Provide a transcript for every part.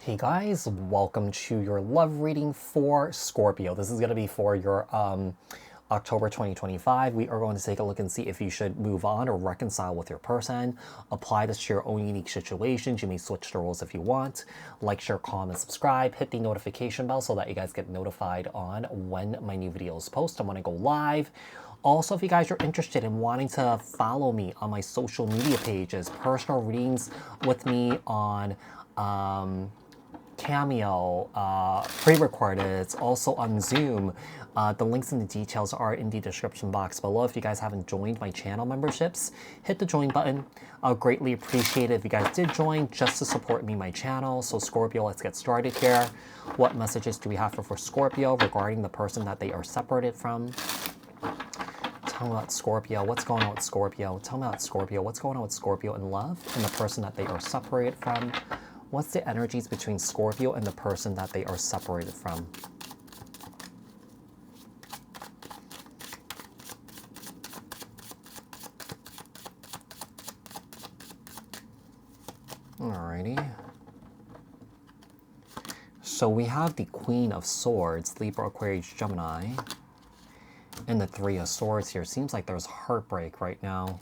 Hey guys, welcome to your love reading for Scorpio. This is going to be for your October 2025. We are going to take a look and see if you should move on or reconcile with your person. Apply this to your own unique situations. You may switch the roles if you want. Like, share, comment, subscribe. Hit the notification bell so that you guys get notified on when my new videos post and when I go live. Also, if you guys are interested in wanting to follow me on my social media pages, personal readings with me on Cameo, pre-recorded. It's also on Zoom. The links and the details are in the description box below. If you guys haven't joined my channel memberships, hit the join button. I'll greatly appreciate it if you guys did join just to support me, my channel. So Scorpio, let's get started here. What messages do we have for Scorpio regarding the person that they are separated from? Tell me about Scorpio. What's going on with Scorpio? Tell me about Scorpio. What's going on with Scorpio in love and the person that they are separated from? What's the energies between Scorpio and the person that they are separated from? Alrighty. So we have the Queen of Swords, Libra, Aquarius, Gemini, and the Three of Swords here. Seems like there's heartbreak right now.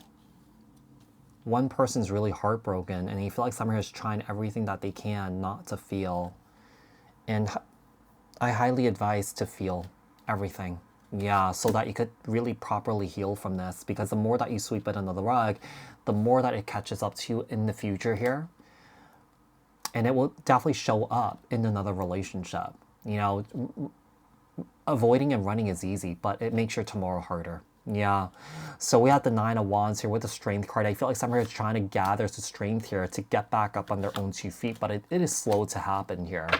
One person's really heartbroken and you feel like someone is trying everything that they can not to feel. And I highly advise to feel everything. Yeah, so that you could really properly heal from this, because the more that you sweep it under the rug, the more that it catches up to you in the future here. And it will definitely show up in another relationship. You know, avoiding and running is easy, but it makes your tomorrow harder. Yeah, so we have the Nine of Wands here with the Strength card. I feel like someone is trying to gather the strength here to get back up on their own 2 feet, but it is slow to happen here.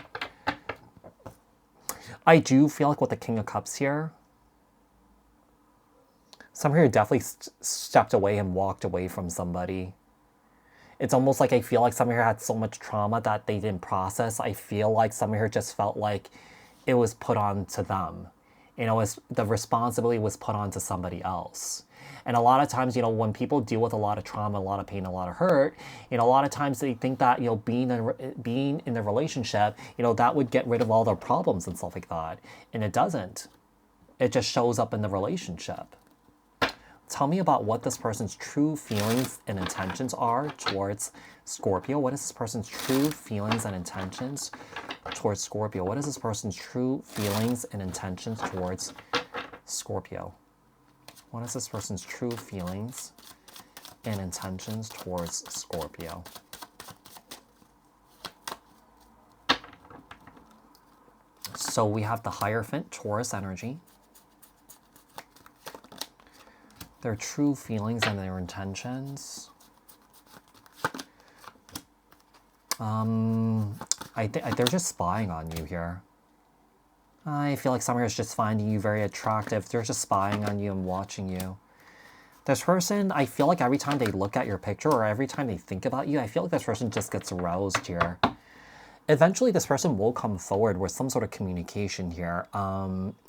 I do feel like with the King of Cups here, someone here definitely stepped away and walked away from somebody. It's almost like I feel like someone here had so much trauma that they didn't process. I feel like someone here just felt like it was put on to them. You know, the responsibility was put onto somebody else. And a lot of times, you know, when people deal with a lot of trauma, a lot of pain, a lot of hurt, you know, a lot of times they think that, you know, being in the relationship, you know, that would get rid of all their problems and stuff like that. And it doesn't. It just shows up in the relationship. Tell me about what this person's true feelings and intentions are towards Scorpio. What is this person's true feelings and intentions towards Scorpio? What is this person's true feelings and intentions towards Scorpio? What is this person's true feelings and intentions towards Scorpio? So we have the Hierophant, Taurus energy. Their true feelings and their intentions. They're just spying on you here. I feel like someone is just finding you very attractive. They're just spying on you and watching you. This person, I feel like every time they look at your picture or every time they think about you, I feel like this person just gets aroused here. Eventually, this person will come forward with some sort of communication here.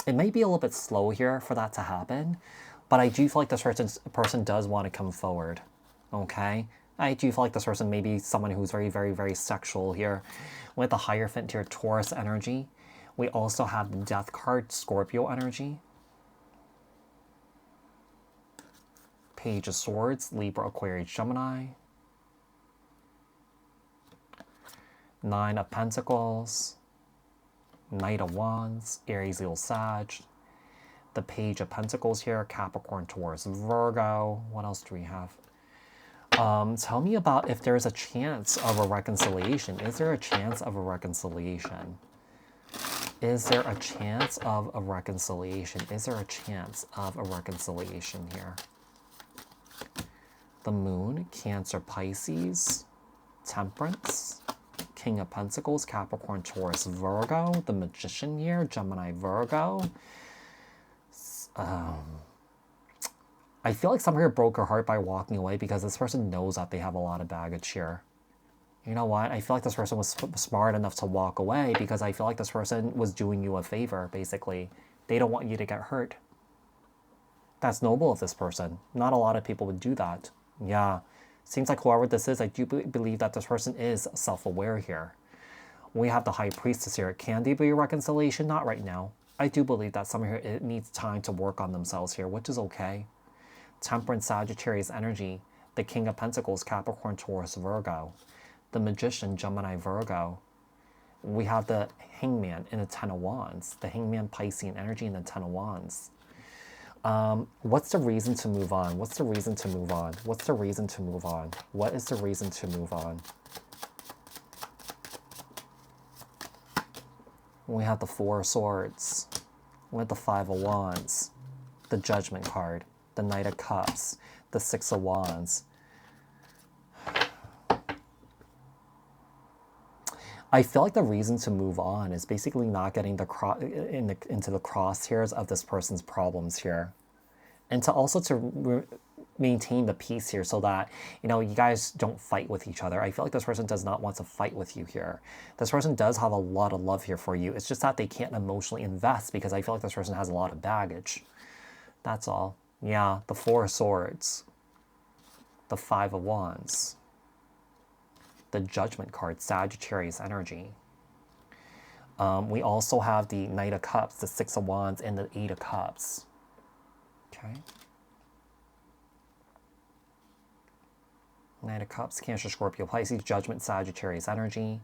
It may be a little bit slow here for that to happen, but I do feel like this person does want to come forward, okay? I do feel like this person may be someone who's very, very, very sexual here. With the Hierophant here, Taurus energy. We also have the Death card, Scorpio energy. Page of Swords, Libra, Aquarius, Gemini. Nine of Pentacles. Knight of Wands, Aries, Leo, Sag. The Page of Pentacles here, Capricorn, Taurus, Virgo. What else do we have? Tell me about if there's a chance of a reconciliation. Is there a chance of a reconciliation? Is there a chance of a reconciliation? Is there a chance of a reconciliation here? The Moon, Cancer, Pisces, Temperance, King of Pentacles, Capricorn, Taurus, Virgo. The Magician here, Gemini, Virgo. I feel like someone here broke her heart by walking away because this person knows that they have a lot of baggage here. You know what? I feel like this person was smart enough to walk away because I feel like this person was doing you a favor, basically. They don't want you to get hurt. That's noble of this person. Not a lot of people would do that. Yeah. Seems like whoever this is, I do believe that this person is self-aware here. We have the High Priestess here. Can there be a reconciliation? Not right now. I do believe that someone here, it needs time to work on themselves here, which is okay. Temperance, Sagittarius energy. The King of Pentacles, Capricorn, Taurus, Virgo. The Magician, Gemini, Virgo. We have the Hangman in the Ten of Wands. The Hangman, Piscean energy in the Ten of Wands. What's the reason to move on? What's the reason to move on? What's the reason to move on? What is the reason to move on? We have the Four of Swords. We have the Five of Wands. The Judgment card. The Knight of Cups. The Six of Wands. I feel like the reason to move on is basically not getting into the crosshairs of this person's problems here. And to also to maintain the peace here so that, you know, you guys don't fight with each other. I feel like this person does not want to fight with you here. This person does have a lot of love here for you. It's just that they can't emotionally invest because I feel like this person has a lot of baggage. That's all. Yeah, the Four of Swords. The Five of Wands. The Judgment card, Sagittarius energy. We also have the Knight of Cups, the Six of Wands, and the Eight of Cups. Okay. Knight of Cups, Cancer, Scorpio, Pisces, Judgment, Sagittarius energy.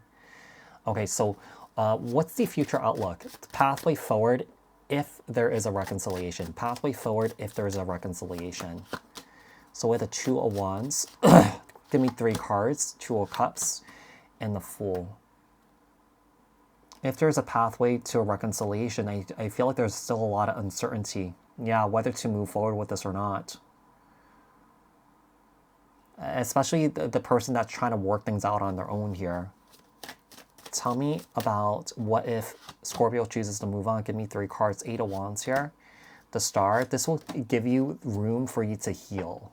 Okay, so what's the future outlook? The pathway forward if there is a reconciliation. Pathway forward if there is a reconciliation. So with the Two of Wands, give me 3 cards, Two of Cups, and the Fool. If there's a pathway to a reconciliation, I feel like there's still a lot of uncertainty. Yeah, whether to move forward with this or not. Especially the person that's trying to work things out on their own here. Tell me about what if Scorpio chooses to move on. Give me 3 cards, Eight of Wands here. The Star. This will give you room for you to heal.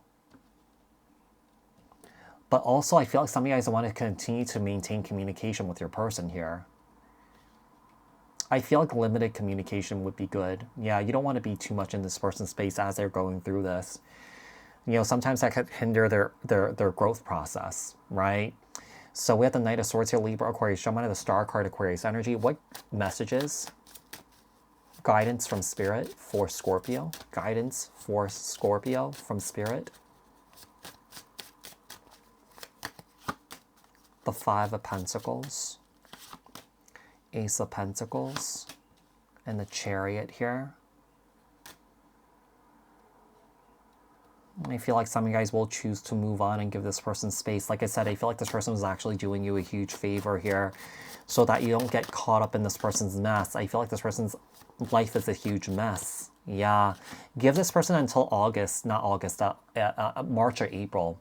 But also, I feel like some of you guys want to continue to maintain communication with your person here. I feel like limited communication would be good. Yeah, you don't want to be too much in this person's space as they're going through this. You know, sometimes that could hinder their growth process, right? So we have the Knight of Swords here, Libra, Aquarius, Gemini, the Star card, Aquarius energy. What messages? Guidance from Spirit for Scorpio. Guidance for Scorpio from Spirit. The Five of Pentacles. Ace of Pentacles. And the Chariot here. I feel like some of you guys will choose to move on and give this person space. Like I said, I feel like this person was actually doing you a huge favor here so that you don't get caught up in this person's mess. I feel like this person's life is a huge mess. Yeah. Give this person until August, not August, March or April.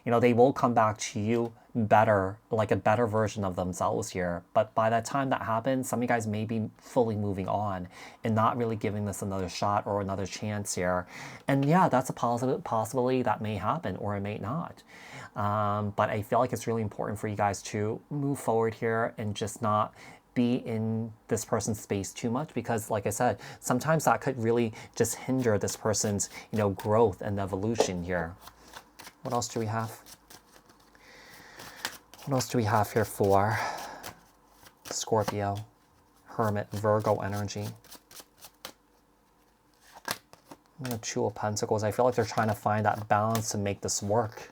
You know, they will come back to you better, like a better version of themselves here. But by that time that happens, some of you guys may be fully moving on and not really giving this another shot or another chance here. And yeah, that's a possibility that may happen or it may not. But I feel like it's really important for you guys to move forward here and just not be in this person's space too much, because like I said, sometimes that could really just hinder this person's, you know, growth and evolution here. What else do we have? What else do we have here for Scorpio, Hermit, Virgo energy? The Two of Pentacles. I feel like they're trying to find that balance to make this work.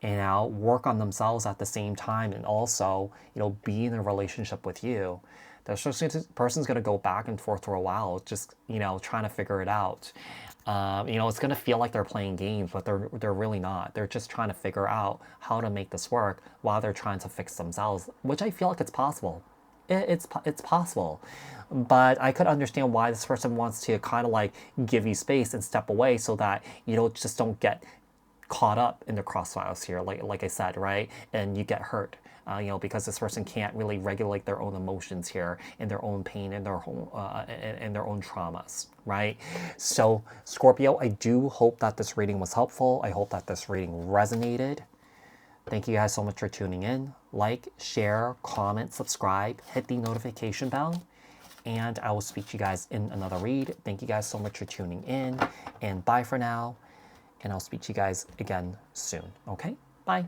You know, work on themselves at the same time and also, you know, be in a relationship with you. This person's going to go back and forth for a while, just, you know, trying to figure it out. You know, it's going to feel like they're playing games, but they're really not. They're just trying to figure out how to make this work while they're trying to fix themselves, which I feel like it's possible. It's possible. But I could understand why this person wants to kind of like give you space and step away so that you don't get caught up in the crossfires here, like I said, right? And you get hurt, you know, because this person can't really regulate their own emotions here and their own pain and their own traumas, right? So Scorpio, I do hope that this reading was helpful. I hope that this reading resonated. Thank you guys so much for tuning in. Like, share, comment, subscribe, hit the notification bell, and I will speak to you guys in another read. Thank you guys so much for tuning in, and bye for now. And I'll speak to you guys again soon. Okay? Bye.